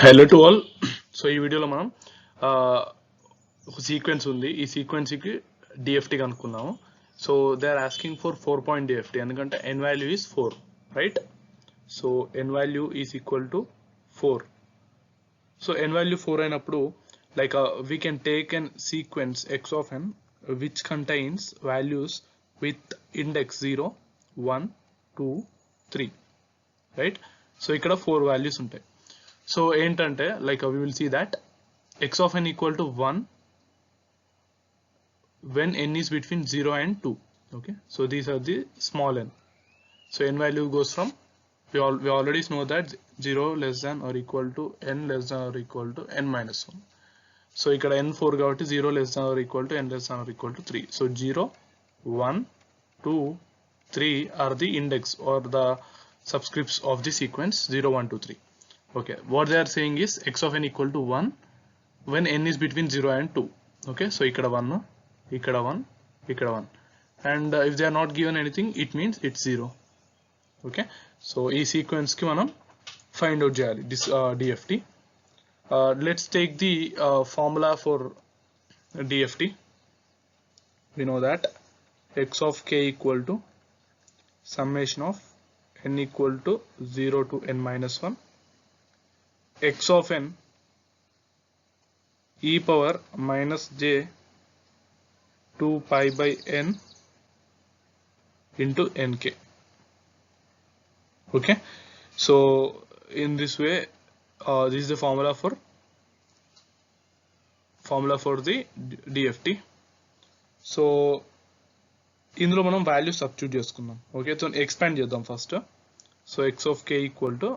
Hello to all. So ఈ వీడియోలో మనం సీక్వెన్స్ ఉంది, ఈ సీక్వెన్స్కి డిఎఫ్టీ కనుక్కున్నాము. So they are asking for 4 point DFT ఎందుకంటే N value is 4, right? So N value is equal to 4. So N value 4 అయినప్పుడు like we can take an sequence x of n which contains values with index 0, 1, 2, 3, right? So ఇక్కడ 4 values ఉంటాయి. So ఏంటంటే like we will see that x of n equal to 1 when n is between 0 and 2. Okay, so these are the small n. So n value goes from, we already know that 0 less than or equal to n less than or equal to n minus 1. So ఇక్కడ n 4 కాబట్టి 0 less than or equal to n less than or equal to 3. So 0, 1, 2, 3 are the index or the subscripts of the sequence 0, 1, 2, 3. Okay, what they are saying is x of n equal to 1 when n is between 0 and 2. Okay, so ikkada 1, ikkada 1, ikkada 1, and if they are not given anything, it means it's 0. Okay, so ee sequence ki manam find out cheyali this DFT. Let's take the formula for DFT. We know that x of k equal to summation of n equal to 0 to n minus 1 x of n e power minus j 2 pi by n into nk. Okay, so in this way this is the formula for the DFT. So ఇందులో మనం value substitute చేసుకుందాం. Okay, so expand చేద్దాం first. So x of k equal to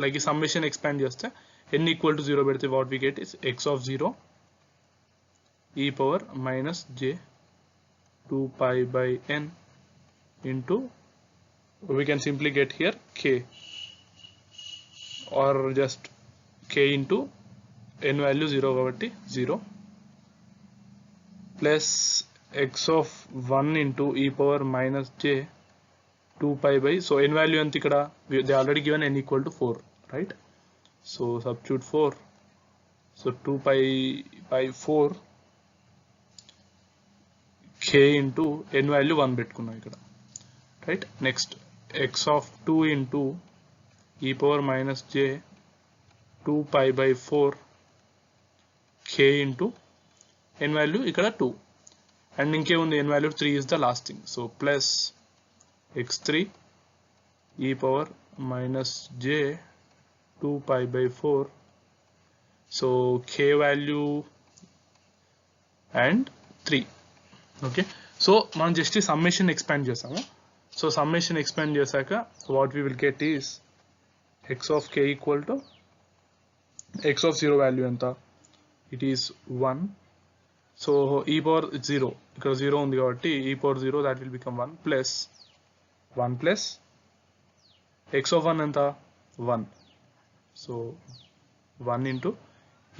like ఈ summation expand చేస్తే n equal to 0 పెడితే what we get is x of 0 e power minus j 2 pi by n into, we can simply get here k or just k into n value 0 కాబట్టి 0 plus x of 1 into e power minus j 2 pi by, so n value ఎంత ఇక్కడ they already given n equal to 4, right? So substitute 4, so 2 pi by 4 k into n value 1 పెట్టుకున్నాం ఇక్కడ, right? Next x of 2 into e power minus j 2 pi by 4 k into n value ఇక్కడ 2, and ఇంకేముంది n value 3 is the last thing. So plus x3 e power minus j 2 pi by 4, so k value and 3. Okay, so మనం just summation expand చేసాము. So summation expand చేశాక what we will get is x of k equal to x of 0 value ఎంత, it is 1. so e power 0, ఇక్కడ 0 ఉంది కాబట్టి e power 0 that will become 1 plus 1 plus x of 1 ఎంత 1, so 1 into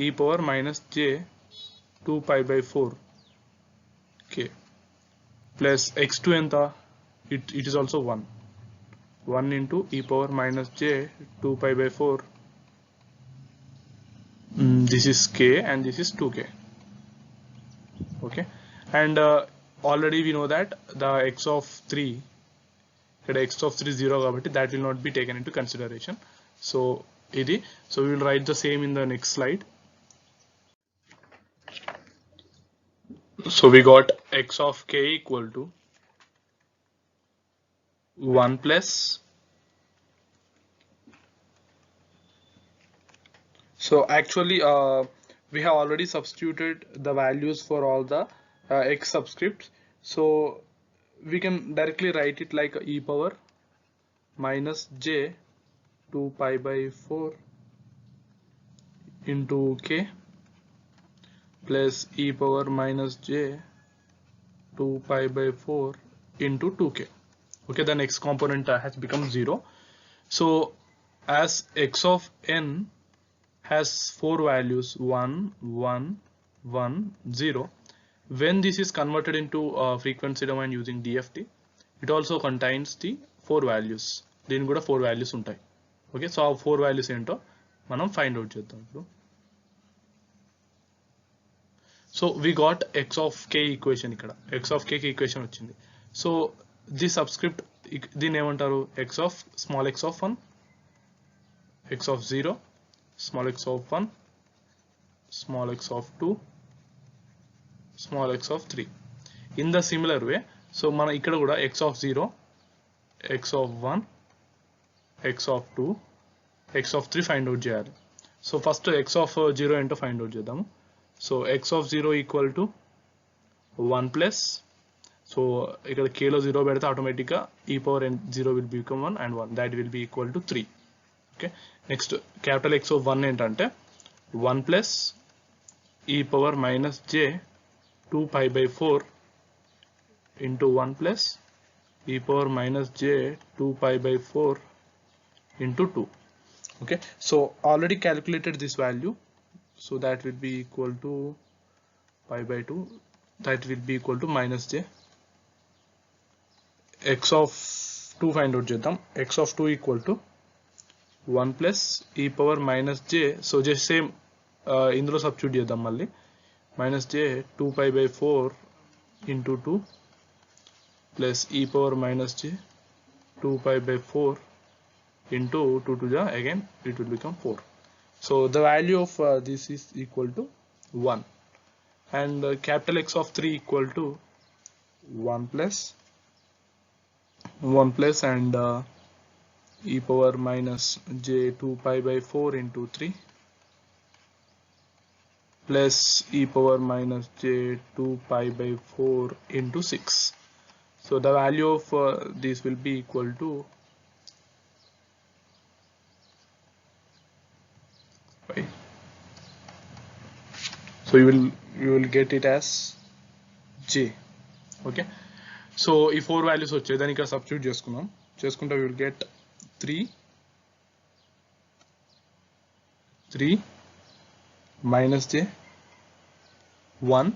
e power minus j 2 pi by 4 k plus x2 ఎంత, it is also 1 into e power minus j 2 pi by 4, this is k and this is 2k. Okay, and already we know that the x of 3, ఇక్కడ x of 3 0 కాబట్టి that will not be taken into consideration. So ఇది, so we will write the same in the next slide. So we got x of k equal to 1 plus, so actually we have already substituted the values for all the x subscripts, so we can directly write it like e power minus j 2 pi by 4 into k plus e power minus j 2 pi by 4 into 2k. Okay, the next component has become 0. So as x of n has 4 values 1, 1, 1, 0, when this is converted into frequency domain using DFT, it also contains the 4 values. దీనికి కూడా 4 values ఉంటాయి. Okay, so ఆ 4 values ఏంటో మనం find out చేద్దాం ఇప్పుడు. So we got x of k equation, ఇక్కడ x of k కి ఈక్వేషన్ వచ్చింది. సో ది సబ్స్క్రిప్ట్ దీన్ని ఏమంటారు, small x of 1, x of 0, small x of 1, small x of 2, small x of 3. In the similar way, so మన ఇక్కడ కూడా x of 0, x of 1, x of 2, x of 3 find out చేయాలి. So first x of 0 ఏంటో find out చేద్దాము. So x of 0 equal to 1 plus, so ఇక్కడ k లో 0 పెడితే ఆటోమేటిక్గా e power n 0 will become 1 and 1, that will be equal to 3. Okay, next capital X of 1 ఏంటంటే 1 plus e power minus j 2 pi by 4 into 1 plus e power minus j 2 pi by 4 into 2. Okay, so already calculated this value, so that will be equal to pi by 2, that will be equal to minus j. X of 2 find out చేద్దాం. X of 2 equal to 1 plus e power minus j, so just same ఇందులో substitute చేద్దాం మళ్ళీ, minus j 2 pi by 4 into 2 plus e power minus j 2 pi by 4 into 2 to the again it will become 4. So the value of this is equal to 1, and capital X of 3 equal to 1 plus and e power minus j 2 pi by 4 into 3 plus e power minus j 2 pi by 4 into 6. So the value of this will be equal to 5. So you will get it as j. Okay, so ఈ 4 values వచ్చాయి, దాన్ని ఇక్కడ substitute చేసుకుంటే we will get 3 minus j 1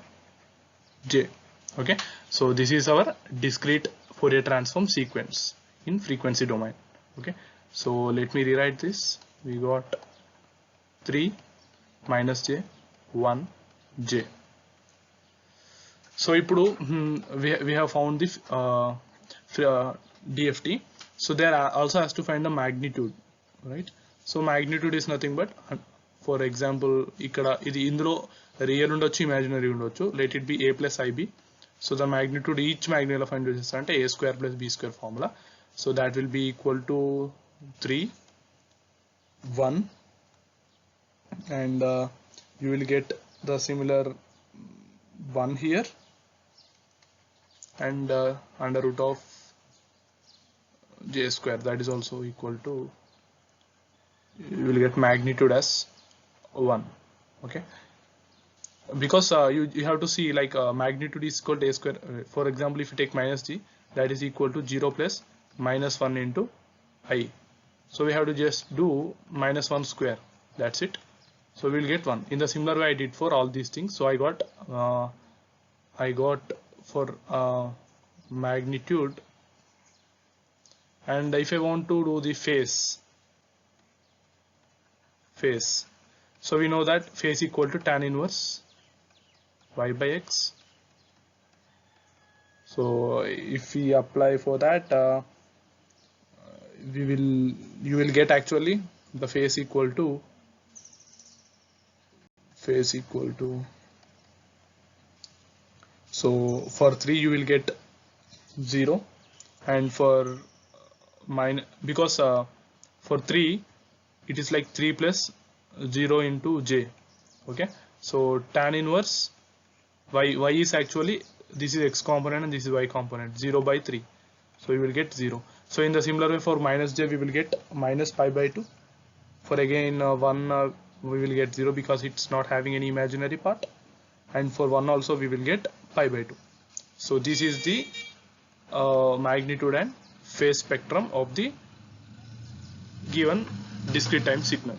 j. Okay, so this is our discrete Fourier transform sequence in frequency domain. Okay, so let me rewrite this. We got 3 minus j 1 j. So ఇప్పుడు we have found the DFT, so there also has to find the magnitude, right? So magnitude is nothing but, for example ఇక్కడ ఇది ఇందులో real ఉండొచ్చు, imaginary ఉండొచ్చు, let it be a plus ib. So the magnitude, each magnitude find out చేస్తారంటే a square plus b square formula, so that will be equal to 3 1, and you will get the similar 1 here, and under root of j square, that is also equal to, you will get magnitude as 1. Okay, because you have to see like magnitude is equal to a square. For example, if you take minus g, that is equal to 0 plus minus 1 into I, so we have to just do minus 1 square, that's it. So we will get 1. In the similar way I did for all these things. So I got for magnitude, and if I want to do the phase, so we know that phase equal to tan inverse y by x. So if we apply for that, you will get actually the phase equal to so for 3 you will get 0, and for because for 3 it is like 3 plus 0 into j. Okay, so tan inverse y is actually, this is x component and this is y component, 0 by 3, so you will get 0. So in the similar way for minus j we will get minus pi by 2, for again 1 we will get 0 because it's not having any imaginary part, and for 1 also we will get pi by 2. So this is the magnitude and phase spectrum of the given discrete time signal.